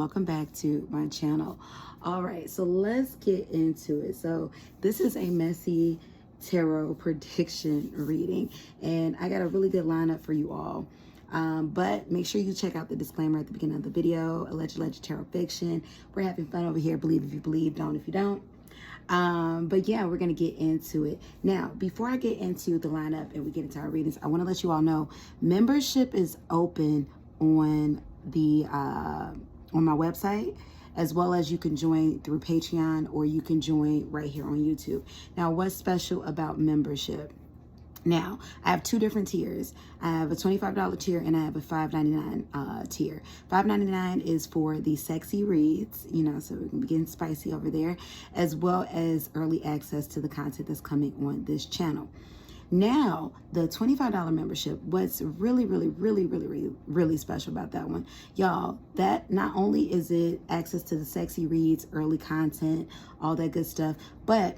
welcome back to my channel. All right, so let's get into it. So this is a messy tarot prediction reading, and I got a really good lineup for you all. But make sure you check out the disclaimer at the beginning of the video. Alleged tarot fiction. We're having fun over here. Believe if you believe, don't if you don't. But yeah, we're gonna get into it now. Before I get into the lineup and we get into our readings, I want to let you all know membership is open on the on my website, as well as you can join through Patreon, or you can join right here on YouTube. Now, what's special about membership? Now, I have two different tiers. I have a $25 tier and I have a $5.99 tier. $5.99 is for the sexy reads, you know, so we can be getting spicy over there, as well as early access to the content that's coming on this channel. Now, the $25 membership, what's really special about that one, y'all, that not only is it access to the sexy reads, early content, all that good stuff, but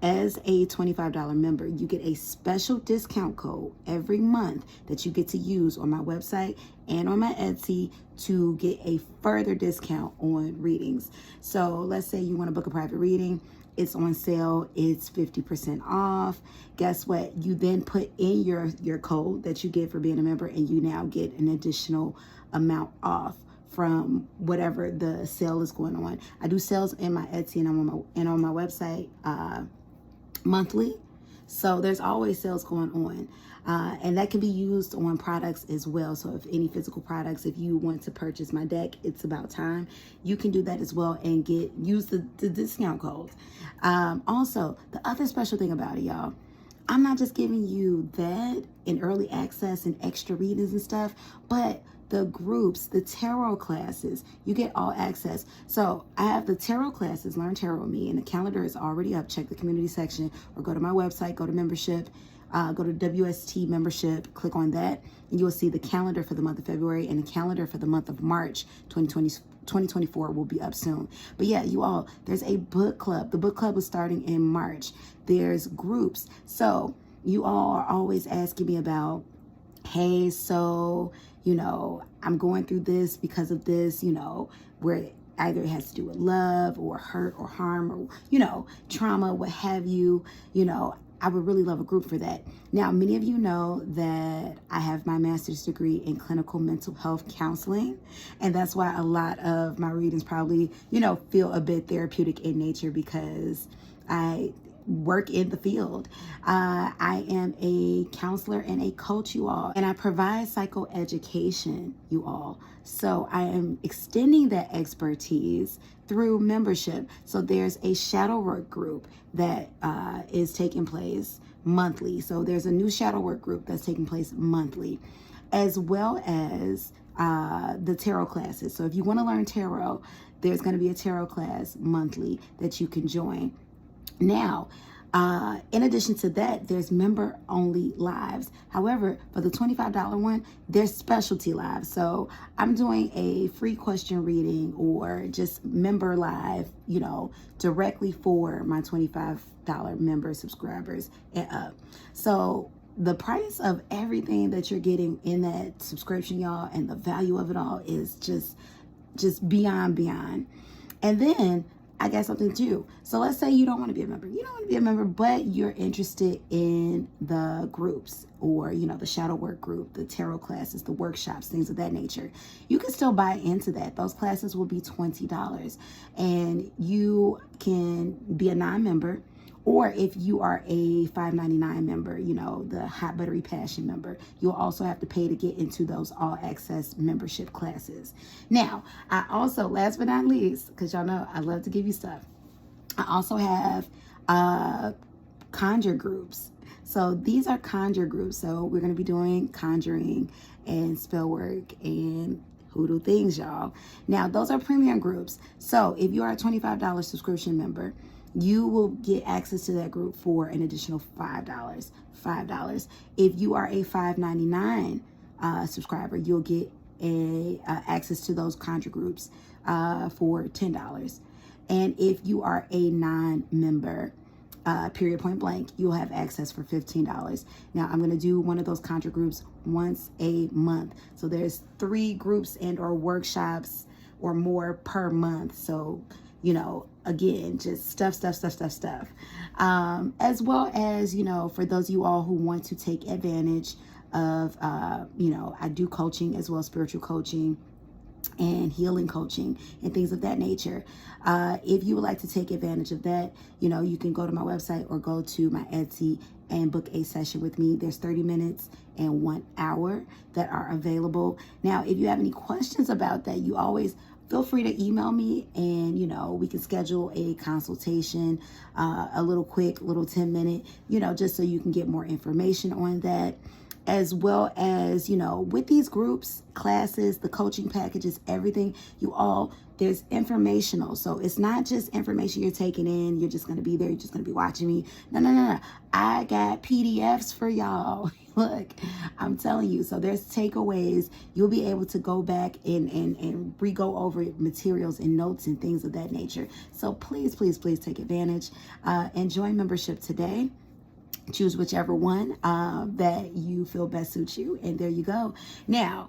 as a $25 member, you get a special discount code every month that you get to use on my website and on my Etsy to get a further discount on readings. So let's say you want to book a private reading. It's on sale. It's 50% off. Guess what? You then put in your code that you get for being a member, and you now get an additional amount off from whatever the sale is going on. I do sales in my Etsy and on my website monthly. So there's always sales going on. And that can be used on products as well. So if any physical products, if you want to purchase my deck, It's About Time, you can do that as well and use the discount codes. Also, the other special thing about it, y'all, I'm not just giving you that in early access and extra readings and stuff, but the groups, the tarot classes, you get all access. So I have the tarot classes, Learn Tarot with Me, and the calendar is already up. Check the community section or go to my website, go to membership, go to WST membership, click on that, and you'll see the calendar for the month of February, and the calendar for the month of March 2024 will be up soon. But yeah, you all, there's a book club. The book club is starting in March. There's groups. So you all are always asking me about, hey, so, you know, I'm going through this because of this, you know, where either it has to do with love or hurt or harm or, you know, trauma, what have you, you know, I would really love a group for that. Now, many of you know that I have my master's degree in clinical mental health counseling, and that's why a lot of my readings probably, you know, feel a bit therapeutic in nature, because I work in the field. I am a counselor and a coach, you all, and I provide psychoeducation, you all. So I am extending that expertise through membership. So there's a shadow work group that is taking place monthly. So there's a new shadow work group that's taking place monthly, as well as the tarot classes. So if you want to learn tarot, there's going to be a tarot class monthly that you can join. Now, in addition to that, there's member only lives. However, for the $25 one, there's specialty lives. So I'm doing a free question reading or just member live, you know, directly for my $25 member subscribers and up. So the price of everything that you're getting in that subscription, y'all, and the value of it all is just beyond. And then I got something too. So let's say you don't want to be a member. You don't want to be a member, but you're interested in the groups, or, you know, the shadow work group, the tarot classes, the workshops, things of that nature. You can still buy into that. Those classes will be $20, and you can be a non-member. Or if you are a $5.99 member, you know, the Hot Buttery Passion member, you'll also have to pay to get into those all access membership classes. Now, I also, last but not least, because y'all know I love to give you stuff, I also have conjure groups. So these are conjure groups. So we're going to be doing conjuring and spell work and hoodoo things, y'all. Now, those are premium groups. So if you are a $25 subscription member, you will get access to that group for an additional $5. If you are a $5.99 subscriber, you'll get access to those conjure groups for $10. And if you are a non-member, period, point blank, you'll have access for $15. Now, I'm going to do one of those conjure groups once a month. So there's 3 groups and or workshops or more per month. So, you know, again, just stuff. As well as, you know, for those of you all who want to take advantage of, you know, I do coaching as well, spiritual coaching and healing coaching and things of that nature. If you would like to take advantage of that, you know, you can go to my website or go to my Etsy and book a session with me. There's 30 minutes and 1 hour that are available. Now, if you have any questions about that, you always feel free to email me, and, you know, we can schedule a consultation, a little 10-minute, you know, just so you can get more information on that. As well as, you know, with these groups, classes, the coaching packages, everything, there's informational. So it's not just information you're taking in. You're just going to be there. You're just going to be watching me. No. I got PDFs for y'all. Look, I'm telling you. So there's takeaways. You'll be able to go back and re-go over materials and notes and things of that nature. So please take advantage. And join membership today. Choose whichever one that you feel best suits you. And there you go. Now,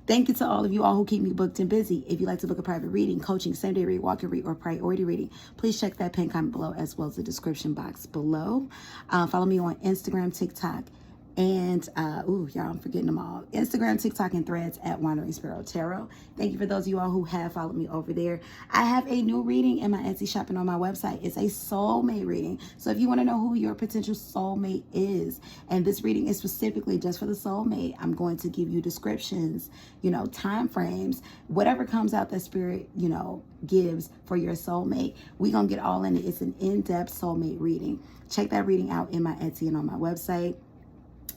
thank you to all of you all who keep me booked and busy. If you'd like to book a private reading, coaching, same-day read, walk-in read, or priority reading, please check that pinned comment below as well as the description box below. Follow me on Instagram, TikTok, and, y'all, I'm forgetting them all. Instagram, TikTok, and Threads at wanderingsparrow tarot. Thank you for those of you all who have followed me over there. I have a new reading in my Etsy shop and on my website. It's a soulmate reading. So if you want to know who your potential soulmate is, and this reading is specifically just for the soulmate, I'm going to give you descriptions, you know, time frames, whatever comes out that spirit, you know, gives for your soulmate. We're going to get all in it. It's an in-depth soulmate reading. Check that reading out in my Etsy and on my website.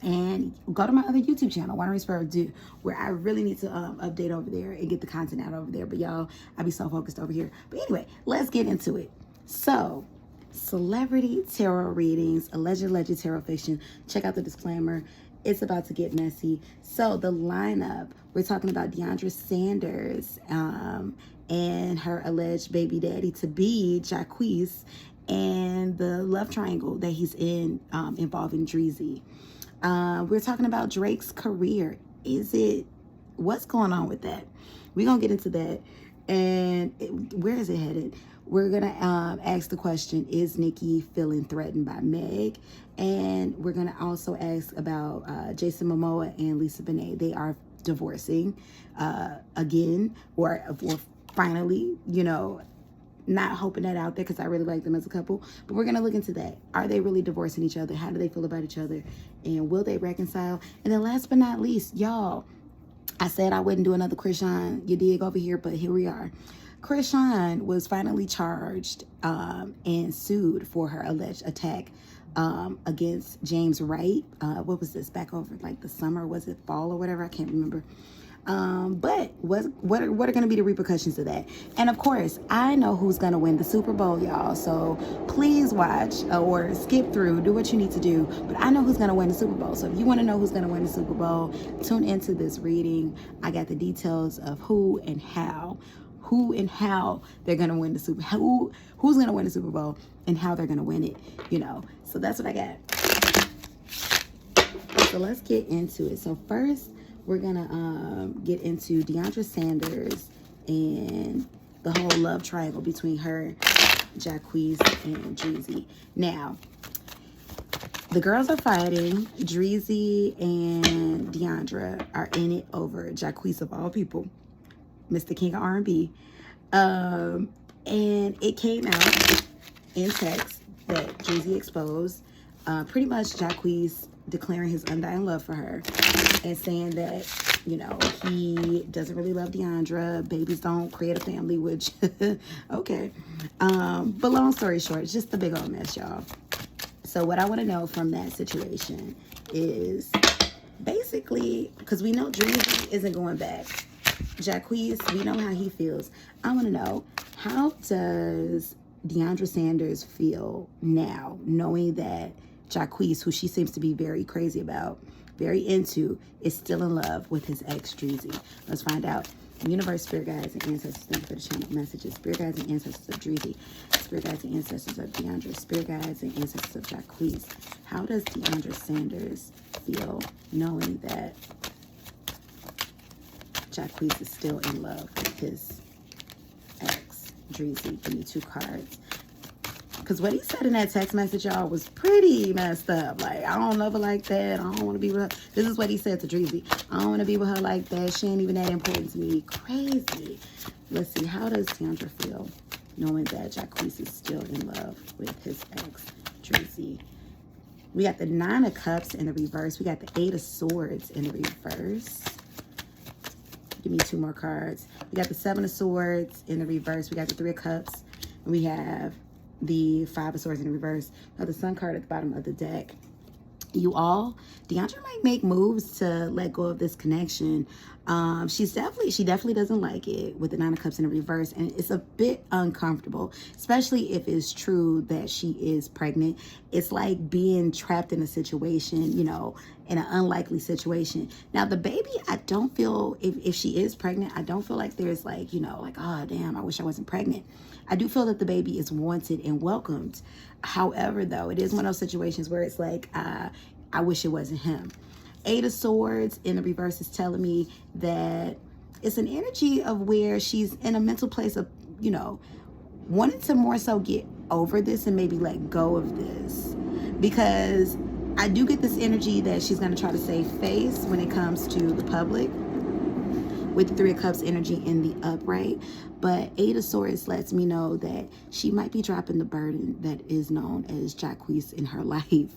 And go to my other YouTube channel, Wandering Sparrow Do, where I really need to update over there and get the content out over there. But y'all, I be so focused over here. But anyway, let's get into it. So, celebrity tarot readings, alleged tarot fiction. Check out the disclaimer. It's about to get messy. So, the lineup, we're talking about Deiondra Sanders and her alleged baby daddy to be Jacquees, and the love triangle that he's in involving Dreezy. We're talking about Drake's career. What's going on with that? We're going to get into that. And where is it headed? We're going to ask the question, is Nicki feeling threatened by Meg? And we're going to also ask about Jason Momoa and Lisa Bonet. They are divorcing again, or finally, you know, not hoping that out there because I really like them as a couple. But we're going to look into that. Are they really divorcing each other? How do they feel about each other? And will they reconcile? And then last but not least, y'all, I said I wouldn't do another Chrisean, you dig, over here, but here we are. Chrisean was finally charged and sued for her alleged attack against James Wright. What was this, back over like the summer? Was it fall or whatever? I can't remember. But what are going to be the repercussions of that? And of course, I know who's going to win the Super Bowl, y'all. So please watch or skip through, do what you need to do. But I know who's going to win the Super Bowl. So if you want to know who's going to win the Super Bowl, tune into this reading. I got the details of who and how they're going to win the Super Bowl, who's going to win the Super Bowl and how they're going to win it, you know. So that's what I got. So let's get into it. So first, we're gonna get into Deiondra Sanders and the whole love triangle between her, Jacquees, and Dreezy. Now, the girls are fighting. Dreezy and Deiondra are in it over Jacquees, of all people, Mr. King of R&B. And it came out in text that Dreezy exposed pretty much Jacquees declaring his undying love for her and saying that, you know, he doesn't really love Deiondra. Babies don't create a family, which, okay. But long story short, it's just a big old mess, y'all. So what I want to know from that situation is basically, because we know Dreezy isn't going back. Jacquees, we know how he feels. I want to know, how does Deiondra Sanders feel now, knowing that Jacquees, who she seems to be very crazy about, very into, is still in love with his ex, Dreezy? Let's find out. Universe, spirit guides, and ancestors, thank you for the channel messages. Spirit guides and ancestors of Dreezy. Spirit guides and ancestors of Deiondra. Spirit guides and ancestors of Jacquees. How does Deiondra Sanders feel knowing that Jacquees is still in love with his Dreezy. Give me 2 cards. Because what he said in that text message, y'all, was pretty messed up. Like, I don't love her like that. I don't want to be with her. This is what he said to Dreezy. I don't want to be with her like that. She ain't even that important to me. Crazy. Let's see. How does Deiondra feel knowing that Jacquees is still in love with his ex, Dreezy? We got the 9 of Cups in the reverse. We got the 8 of Swords in the reverse. Give me 2 more cards. We got the 7 of Swords in the reverse. We got the 3 of Cups. And we have the 5 of Swords in the reverse. Now the Sun card at the bottom of the deck. You all, Deiondra might make moves to let go of this connection. She definitely doesn't like it with the 9 of Cups in the reverse, and it's a bit uncomfortable, especially if it's true that she is pregnant. It's like being trapped in a situation, you know, in an unlikely situation. Now the baby, I don't feel, if she is pregnant, I don't feel like there's like, you know, like, oh damn, I wish I wasn't pregnant. I do feel that the baby is wanted and welcomed. However, though, it is one of those situations where it's like, I wish it wasn't him. 8 of Swords in the reverse is telling me that it's an energy of where she's in a mental place of, you know, wanting to more so get over this and maybe let go of this. Because I do get this energy that she's going to try to save face when it comes to the public with the 3 of Cups energy in the upright. But 8 of Swords lets me know that she might be dropping the burden that is known as Jacquees in her life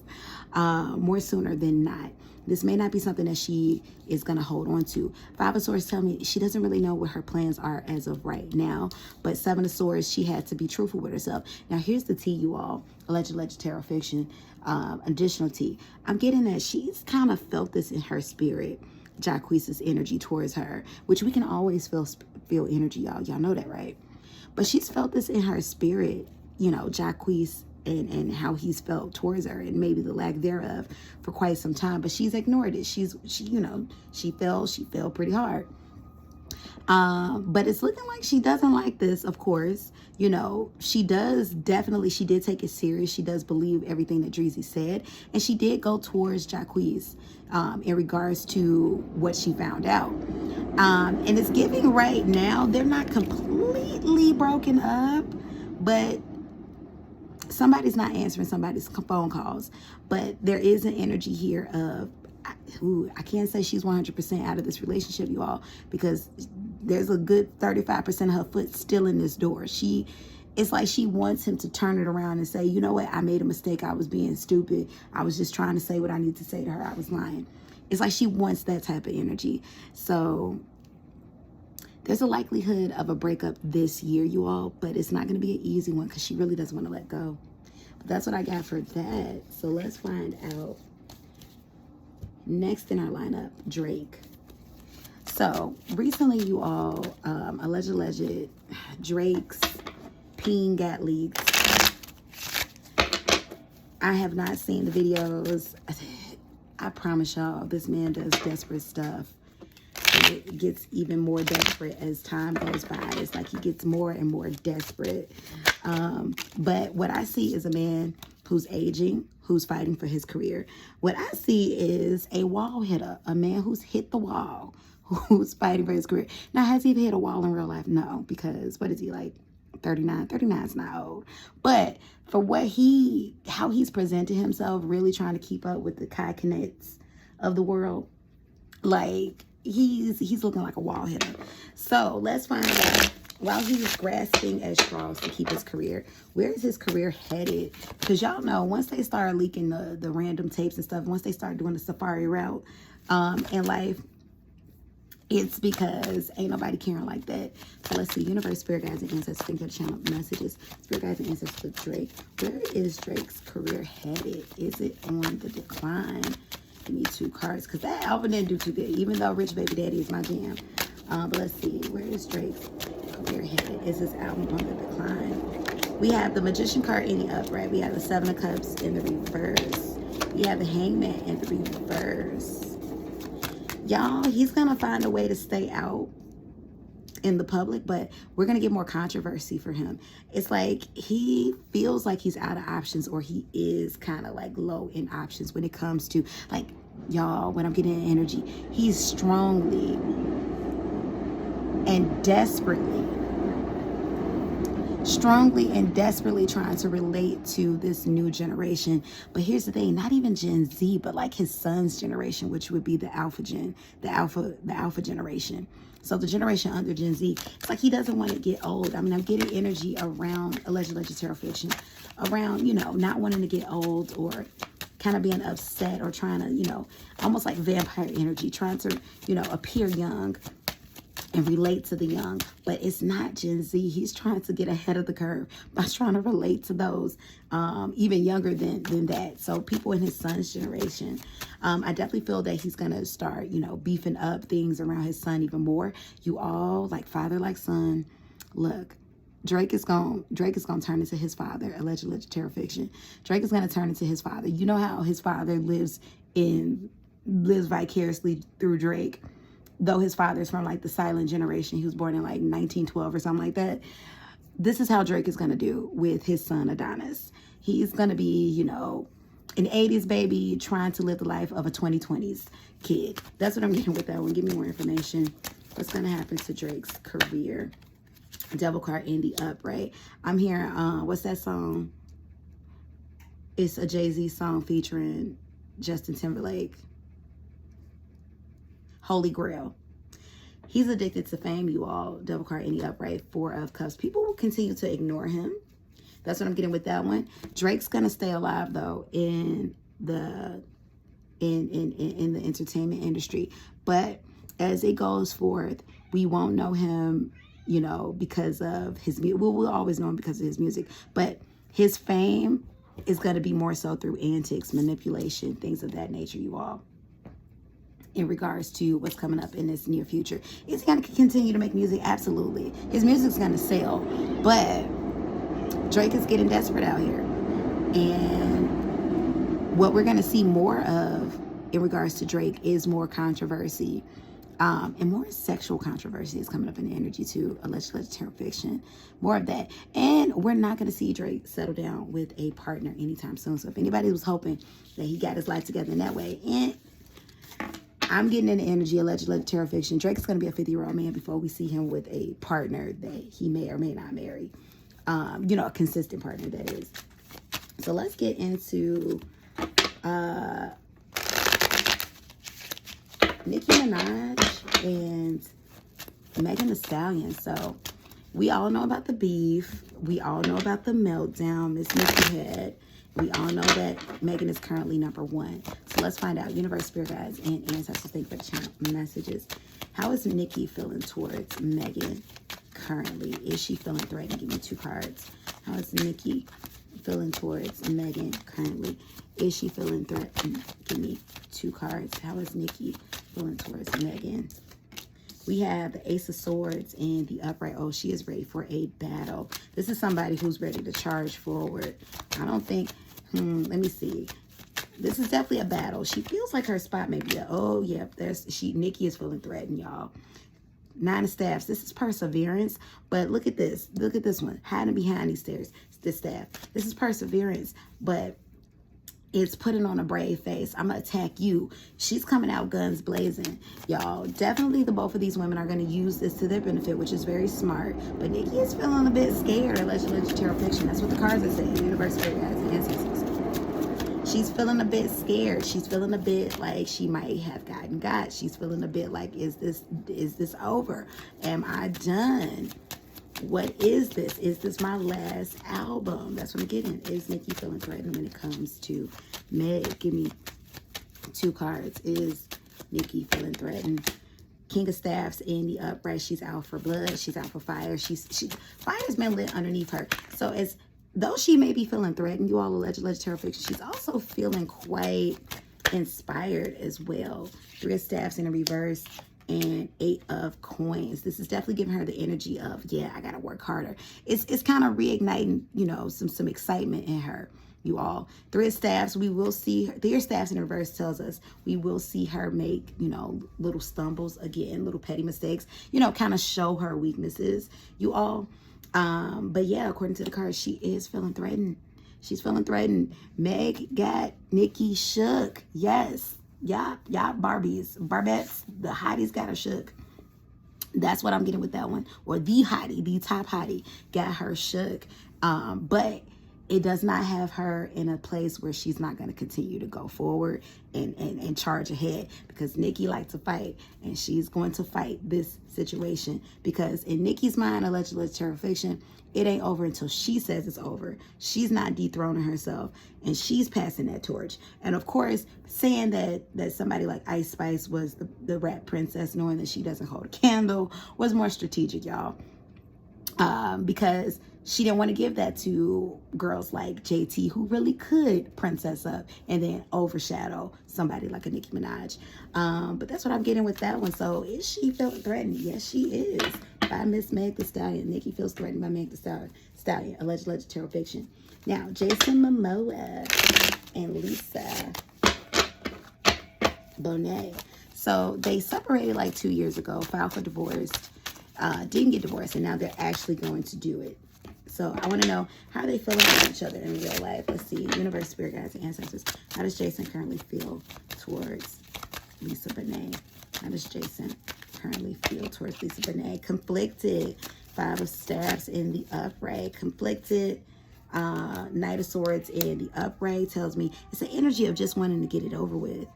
more sooner than not. This may not be something that she is going to hold on to. 5 of Swords tell me she doesn't really know what her plans are as of right now. But 7 of Swords, she had to be truthful with herself. Now, here's the tea, you all. Alleged tarot fiction. Additional tea. I'm getting that she's kind of felt this in her spirit. Jacquees' energy towards her, which we can always feel energy, y'all. Y'all know that, right? But she's felt this in her spirit, you know, Jacquees and how he's felt towards her and maybe the lack thereof for quite some time. But she's ignored it. She you know, she fell pretty hard. But it's looking like she doesn't like this, of course. You know, she did take it serious. She does believe everything that Dreezy said. And she did go towards Jacquees in regards to what she found out. And it's giving right now, they're not completely broken up, but somebody's not answering somebody's phone calls. But there is an energy here of, I can't say she's 100% out of this relationship, you all, because there's a good 35% of her foot still in this door. It's like she wants him to turn it around and say, you know what, I made a mistake. I was being stupid. I was just trying to say what I need to say to her. I was lying. It's like she wants that type of energy. So there's a likelihood of a breakup this year, you all, but it's not going to be an easy one because she really doesn't want to let go. But that's what I got for that. So let's find out. Next in our lineup, Drake. So recently, you all, alleged Drake's peen got leaked. I have not seen the videos. I promise y'all, this man does desperate stuff. And it gets even more desperate as time goes by. It's like he gets more and more desperate. But what I see is a man who's aging, who's fighting for his career. What I see is a wall hitter, a man who's hit the wall, who's fighting for his career. Now, has he ever hit a wall in real life? No, because what is he, like 39? 39 is not old. But for how he's presented himself, really trying to keep up with the Kai Kinets of the world, like he's looking like a wall hitter. So let's find out. While he's grasping at straws to keep his career, where is his career headed? Because y'all know, once they start leaking the random tapes and stuff, once they start doing the safari route in life, it's because ain't nobody caring like that. So let's see. Universe, spirit guides, and ancestors. Think of the channel messages. Spirit guides and ancestors for Drake. Where is Drake's career headed? Is it on the decline? Give me 2 cards, because that album didn't do too good, even though Rich Baby Daddy is my jam. But let's see. Where is Drake's career headed? Is this album on the decline? We have the Magician card in the upright. We have the 7 of Cups in the reverse. We have the Hangman in the reverse. Y'all, he's going to find a way to stay out in the public, but we're going to get more controversy for him. It's like he feels like he's out of options, or he is kind of like low in options when it comes to, like, y'all, when I'm getting energy, he's strongly and desperately strongly and desperately trying to relate to this new generation. But here's the thing, not even Gen Z, but like his son's generation, which would be the alpha generation. So the generation under Gen Z, it's like he doesn't want to get old. I mean, I'm getting energy around alleged tarot fiction, around, you know, not wanting to get old, or kind of being upset, or trying to, you know, almost like vampire energy, trying to, you know, appear young and relate to the young. But it's not Gen Z. He's trying to get ahead of the curve by trying to relate to those even younger than that. So people in his son's generation, I definitely feel that he's gonna start, you know, beefing up things around his son even more. You all, like father, like son. Look, Drake is gonna turn into his father. Alleged tarot fiction. Drake is gonna turn into his father. You know how his father lives vicariously through Drake. Though his father's from like the silent generation, he was born in like 1912 or something like that. This is how Drake is going to do with his son Adonis. He's going to be, you know, an 80s baby trying to live the life of a 2020s kid. That's what I'm getting with that one. Give me more information. What's going to happen to Drake's career? Devil card in the upright. I'm hearing, what's that song? It's a Jay-Z song featuring Justin Timberlake. Holy Grail. He's addicted to fame, you all. Devil card in the upright. 4 of Cups. People will continue to ignore him. That's what I'm getting with that one. Drake's gonna stay alive though in the entertainment industry. But as it goes forth, we won't know him, you know, because of his music. We'll always know him because of his music. But his fame is gonna be more so through antics, manipulation, things of that nature, you all. In regards to what's coming up in this near future. Is he going to continue to make music? Absolutely. His music's going to sell. But Drake is getting desperate out here. And what we're going to see more of in regards to Drake is more controversy. And more sexual controversy is coming up in the energy too. Alleged tarot fiction. More of that. And we're not going to see Drake settle down with a partner anytime soon. So if anybody was hoping that he got his life together in that way, and I'm getting in the energy, alleged tarot fiction. Drake's going to be a 50-year-old man before we see him with a partner that he may or may not marry. You know, a consistent partner, that is. So let's get into Nicki Minaj and Megan Thee Stallion. So we all know about the beef. We all know about the meltdown Miss Nicki had. We all know that Megan is currently #1. So let's find out. Universe, spirit guides, and ancestors, thank you for the channel messages. How is Nicki feeling towards Megan currently? Is she feeling threatened? Give me 2 cards. How is Nicki feeling towards Megan currently? Is she feeling threatened? Give me 2 cards. How is Nicki feeling towards Megan? We have the Ace of Swords and the upright. Oh, she is ready for a battle. This is somebody who's ready to charge forward. I don't think, let me see. This is definitely a battle. She feels like her spot may be oh, yeah, Nicki is feeling threatened, y'all. 9 of Staffs. This is perseverance, but look at this. Look at this one. Hiding behind these stairs. This staff. This is perseverance, but it's putting on a brave face. I'm going to attack you. She's coming out guns blazing. Y'all, definitely the both of these women are going to use this to their benefit, which is very smart. But Nicki is feeling a bit scared. Alleged tarot fiction. That's what the cards are saying. Universe, spirit guides, and ancestors. She's feeling a bit scared. She's feeling a bit like she might have gotten got. She's feeling a bit like, is this over? Am I done? What is this? Is this my last album? That's what I'm getting. Is Nicki feeling threatened when it comes to Meg? Give me 2 cards. Is Nicki feeling threatened? King of Staffs in the upright. She's out for blood. She's out for fire. Fire's been lit underneath her. So though she may be feeling threatened, you all alleged tarot fiction, she's also feeling quite inspired as well. 3 of Staffs in a reverse. And 8 of Coins. This is definitely giving her the energy of, yeah, I gotta work harder. It's kind of reigniting, you know, some excitement in her, you all. 3 of Staffs, we will see her. 3 of Staffs in reverse tells us we will see her make, you know, little stumbles again, little petty mistakes, you know, kind of show her weaknesses, you all. But yeah, according to the cards, she is feeling threatened. She's feeling threatened. Meg got Nicki shook. Yes. Yeah, Barbettes, the hotties got her shook. That's what I'm getting with that one. Or the hottie, the top hottie, got her shook. But it does not have her in a place where she's not going to continue to go forward and charge ahead, because Nicki likes to fight, and she's going to fight this situation, because in Nicki's mind, allegedly terror fiction, it ain't over until she says it's over. She's not dethroning herself, and she's passing that torch. And of course, saying that somebody like Ice Spice was the rap princess, knowing that she doesn't hold a candle, was more strategic, y'all. Because she didn't want to give that to girls like JT, who really could princess up and then overshadow somebody like a Nicki Minaj. But that's what I'm getting with that one. So is she feeling threatened? Yes, she is. By Miss Meg Thee Stallion. Nicki feels threatened by Meg Thee Stallion. Alleged terror fiction. Now, Jason Momoa and Lisa Bonet. So they separated like 2 years ago, filed for divorce, didn't get divorced, and now they're actually going to do it. So I want to know how they feel about each other in real life. Let's see. Universe, spirit guides, and ancestors. How does Jason currently feel towards Lisa Bonet? How does Jason currently feel towards Lisa Bonet? Conflicted. 5 of Staffs in the upright. Conflicted. Knight of Swords in the upright tells me it's an energy of just wanting to get it over with.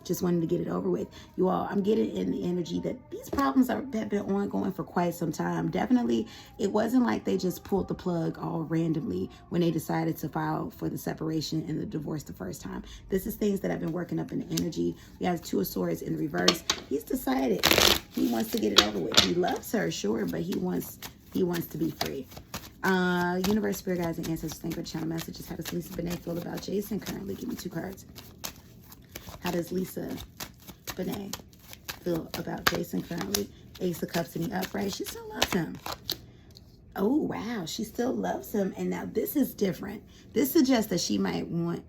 Just wanting to get it over with. You all, I'm getting in the energy that these problems have been ongoing for quite some time. Definitely, it wasn't like they just pulled the plug all randomly when they decided to file for the separation and the divorce the first time. This is things that have been working up in the energy. We have 2 of Swords in the reverse. He's decided he wants to get it over with. He loves her, sure, but he wants to be free. Universe, spirit guides, and ancestors, thank you for channel messages. How does Lisa Bonet feel about Jason currently? Give me 2 cards. How does Lisa Bonet feel about Jason currently? Ace of Cups in the upright. She still loves him. Oh, wow. She still loves him. And now this is different. This suggests that she might want,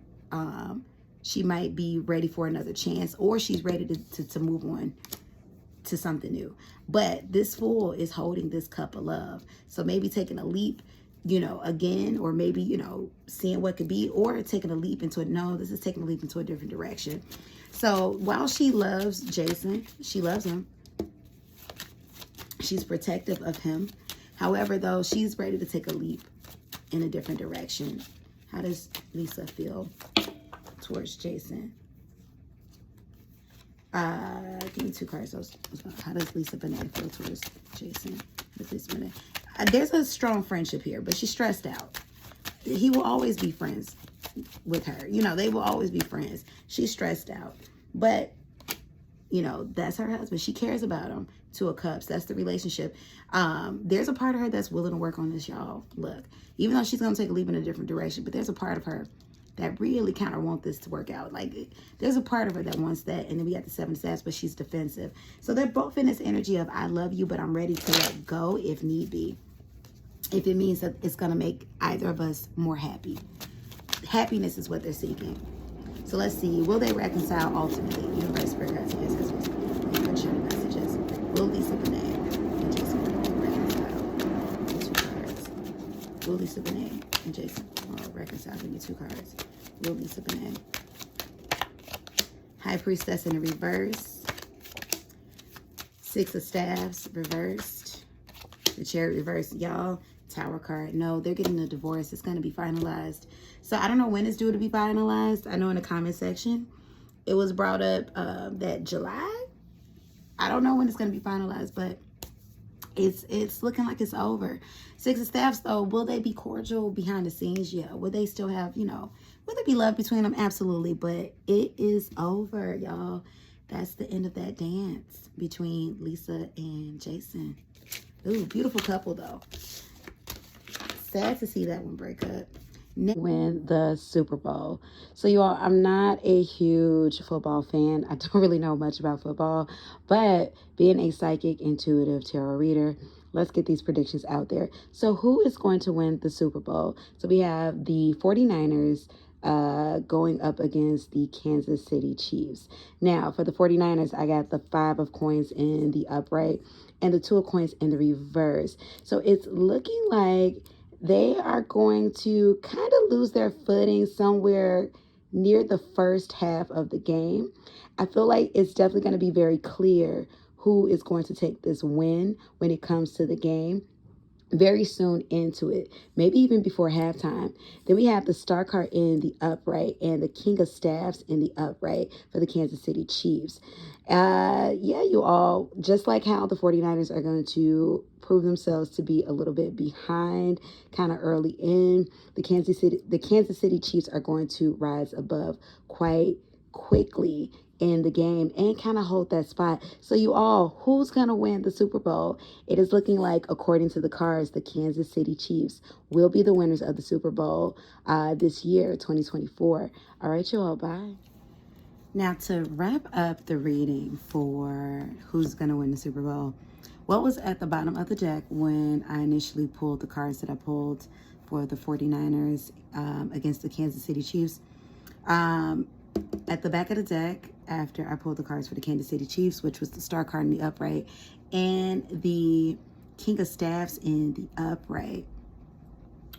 she might be ready for another chance, or she's ready to move on to something new. But this Fool is holding this cup of love. So maybe taking a leap, you know, again, or maybe, you know, seeing what could be, or taking a leap into it. No, this is taking a leap into a different direction. So while she loves Jason, she loves him. She's protective of him. However, though, she's ready to take a leap in a different direction. How does Lisa feel towards Jason? Give me 2 cards. How does Lisa Bonet feel towards Jason? Lisa Bonet. There's a strong friendship here, but she's stressed out. He will always be friends with her. You know, they will always be friends. She's stressed out. But, you know, that's her husband. She cares about him. 2 of Cups. That's the relationship. There's a part of her that's willing to work on this, y'all. Look, even though she's going to take a leap in a different direction, but there's a part of her that really kind of want this to work out. Like, there's a part of her that wants that. And then we got the 7 of Staffs, but she's defensive. So they're both in this energy of, I love you, but I'm ready to let go if need be. If it means that it's going to make either of us more happy. Happiness is what they're seeking. So let's see. Will they reconcile ultimately? Universe, spirit guides, and ancestors. Channel messages. Will Lisa Bonet and Jason reconcile? Give me 2 cards. Will Lisa Bonet and Jason reconcile? Give me 2 cards. Will Lisa Bonet. High Priestess in the reverse. 6 of Staffs reversed. The Chariot reversed. Y'all, Tower card. No, they're getting a divorce. It's going to be finalized. So I don't know when it's due to be finalized. I know in the comment section it was brought up that July. I don't know when it's going to be finalized, but it's looking like it's over. 6 of Staffs, though, will they be cordial behind the scenes? Yeah. Will they still have, you know, will there be love between them? Absolutely. But it is over, y'all. That's the end of that dance between Lisa and Jason. Ooh, beautiful couple, though. Sad to see that one break up. Win the Super Bowl. So you all, I'm not a huge football fan. I don't really know much about football, but being a psychic, intuitive tarot reader, let's get these predictions out there. So who is going to win the Super Bowl? So we have the 49ers going up against the Kansas City Chiefs. Now, for the 49ers, I got the 5 of coins in the upright and the 2 of coins in the reverse. So it's looking like they are going to kind of lose their footing somewhere near the first half of the game. I feel like it's definitely going to be very clear who is going to take this win when it comes to the game very soon into it, maybe even before halftime. Then we have the star card in the upright and the king of staffs in the upright for the Kansas City Chiefs. Yeah, you all, just like how the 49ers are going to prove themselves to be a little bit behind kind of early in, the Kansas City Chiefs are going to rise above quite quickly in the game and kind of hold that spot. So you all, who's going to win the Super Bowl? It is looking like, according to the cards, the Kansas City Chiefs will be the winners of the Super Bowl this year, 2024. All right, you all, bye. Now, to wrap up the reading for who's going to win the Super Bowl, what was at the bottom of the deck when I initially pulled the cards that I pulled for the 49ers against the Kansas City Chiefs? At the back of the deck, after I pulled the cards for the Kansas City Chiefs, which was the star card in the upright, and the king of staffs in the upright,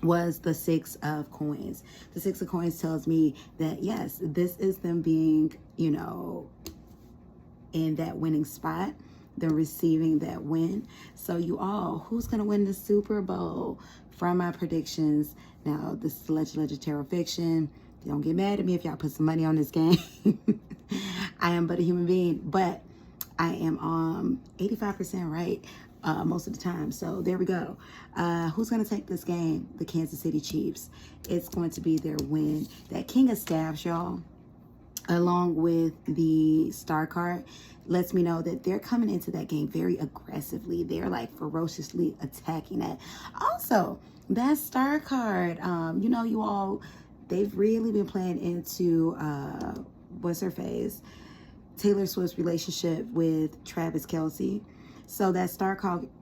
was the 6 of coins. The 6 of coins tells me that, yes, this is them being, you know, in that winning spot, them receiving that win. So you all, who's going to win the Super Bowl? From my predictions, now this is Legend Tarot Fiction. Don't get mad at me if y'all put some money on this game. I am but a human being, but I am 85% right most of the time. So there we go. Who's going to take this game? The Kansas City Chiefs. It's going to be their win. That king of staffs, y'all, along with the star card, lets me know that they're coming into that game very aggressively. They're like ferociously attacking that. Also, that star card, you know, you all, they've really been playing into what's her face, Taylor Swift's relationship with Travis Kelce. So that star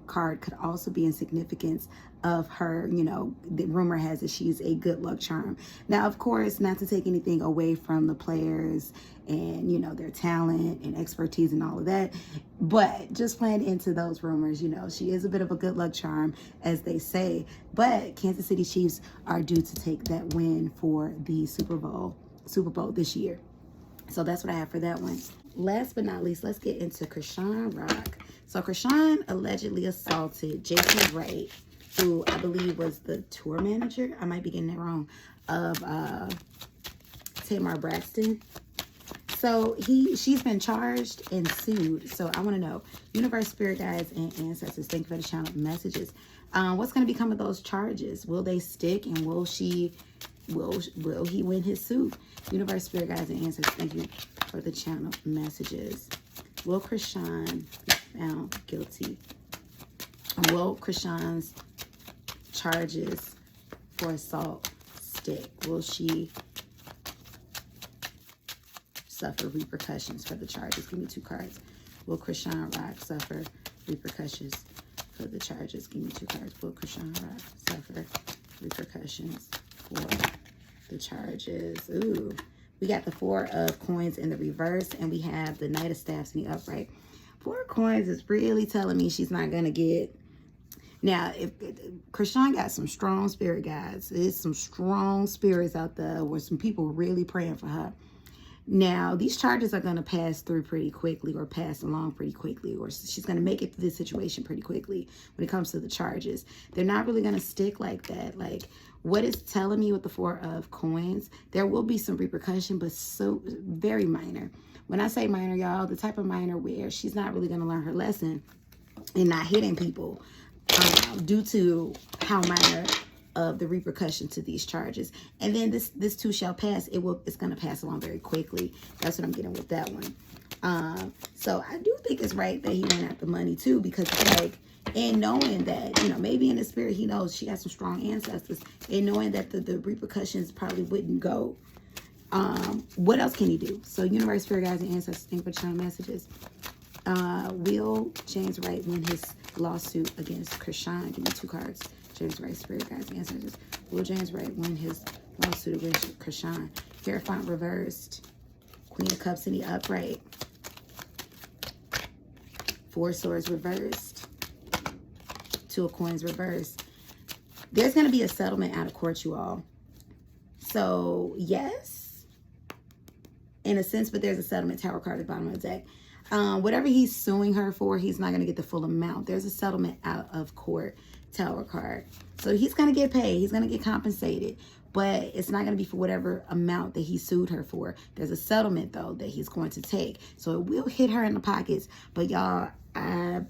card could also be in significance of her, you know, the rumor has it she's a good luck charm. Now, of course, not to take anything away from the players and, you know, their talent and expertise and all of that, but just playing into those rumors, you know, she is a bit of a good luck charm, as they say. But Kansas City Chiefs are due to take that win for the Super Bowl this year. So that's what I have for that one. Last but not least, let's get into Chrisean Rock. So Chrisean allegedly assaulted Jason Wright, who I believe was the tour manager, I might be getting it wrong, of Tamar Braxton. So she's been charged and sued. So I want to know, universe, spirit guides, and ancestors, thank you for the channel messages. What's going to become of those charges? Will they stick, and will he win his suit? Universe, spirit guides, and ancestors, thank you for the channel messages. Will Chrisean be found guilty? Will Chrisean's charges for assault stick? Will she suffer repercussions for the charges? Give me 2 cards. Will Chrisean Rock suffer repercussions for the charges? Give me 2 cards. Will Chrisean Rock suffer repercussions for the charges? Ooh, we got the 4 of coins in the reverse, and we have the Knight of Staffs in the upright. 4 coins is really telling me she's not gonna get. Now, if Chrisean got some strong spirit guides, there's some strong spirits out there where some people really praying for her. Now, these charges are going to pass through pretty quickly, or pass along pretty quickly, or she's going to make it through this situation pretty quickly when it comes to the charges. They're not really going to stick like that. Like, what it's telling me with the 4 of coins, there will be some repercussion, but so very minor. When I say minor, y'all, the type of minor where she's not really going to learn her lesson and not hitting people due to how minor of the repercussion to these charges. And then this too shall pass. It's going to pass along very quickly. That's what I'm getting with that one. So I do think it's right that he went after money too, because it's like, and knowing that, you know, maybe in the spirit he knows she has some strong ancestors, and knowing that the repercussions probably wouldn't go. What else can he do? So universe, spirit guides, and ancestors, thank you for channel messages. Will James Wright win his lawsuit against Chrisean? Give me 2 cards. James Wright, spirit guides, and ancestors. Will James Wright win his lawsuit against Chrisean? Hierophant reversed. Queen of Cups in the upright. 4 swords reversed. 2 of coins reversed. There's going to be a settlement out of court, you all. So, yes, in a sense, but there's a settlement. Tower card at the bottom of the deck. whatever he's suing her for, he's not going to get the full amount. There's a settlement out of court tower card. So he's going to get paid. He's going to get compensated. But it's not going to be for whatever amount that he sued her for. There's a settlement, though, that he's going to take. So it will hit her in the pockets. But y'all, I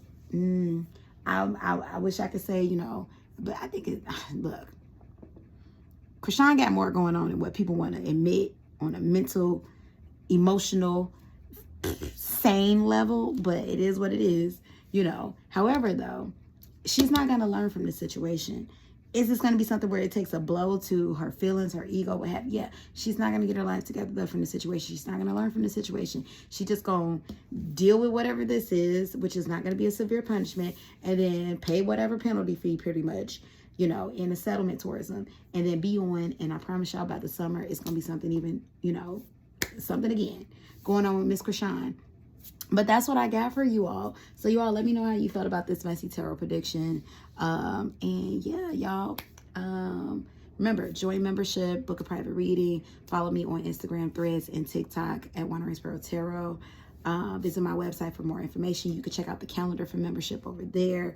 wish I could say, you know, but I think it, look, Chrisean got more going on than what people want to admit on a mental, emotional, sane level. But it is what it is, you know. However, though, she's not going to learn from this situation. Is this going to be something where it takes a blow to her feelings, her ego, what have you? Yeah, she's not going to get her life together though from the situation. She's not going to learn from the situation. She's just going to deal with whatever this is, which is not going to be a severe punishment, and then pay whatever penalty fee pretty much, you know, in a settlement towards them, and then be on. And I promise y'all by the summer, it's going to be something even, you know, something again going on with Miss Chrisean. But that's what I got for you all. So you all let me know how you felt about this messy tarot prediction. And yeah, y'all, remember, join membership, book a private reading, follow me on Instagram, Threads, and TikTok at wanderingsparrow tarot. Visit my website for more information. You can check out the calendar for membership over there.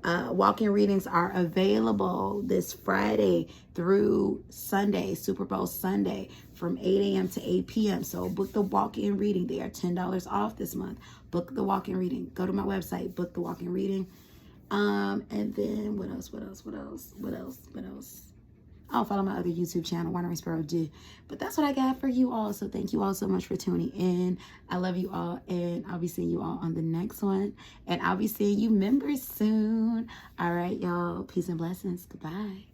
Walk-in readings are available this Friday through Sunday, Super Bowl Sunday, from 8 a.m. to 8 p.m. So book the walk-in reading. They are $10 off this month. Book the walk-in reading. Go to my website, book the walk-in reading. And then what else? Oh, follow my other YouTube channel, Wandering Sparrow Do. But that's what I got for you all. So thank you all so much for tuning in. I love you all. And I'll be seeing you all on the next one. And I'll be seeing you members soon. All right, y'all. Peace and blessings. Goodbye.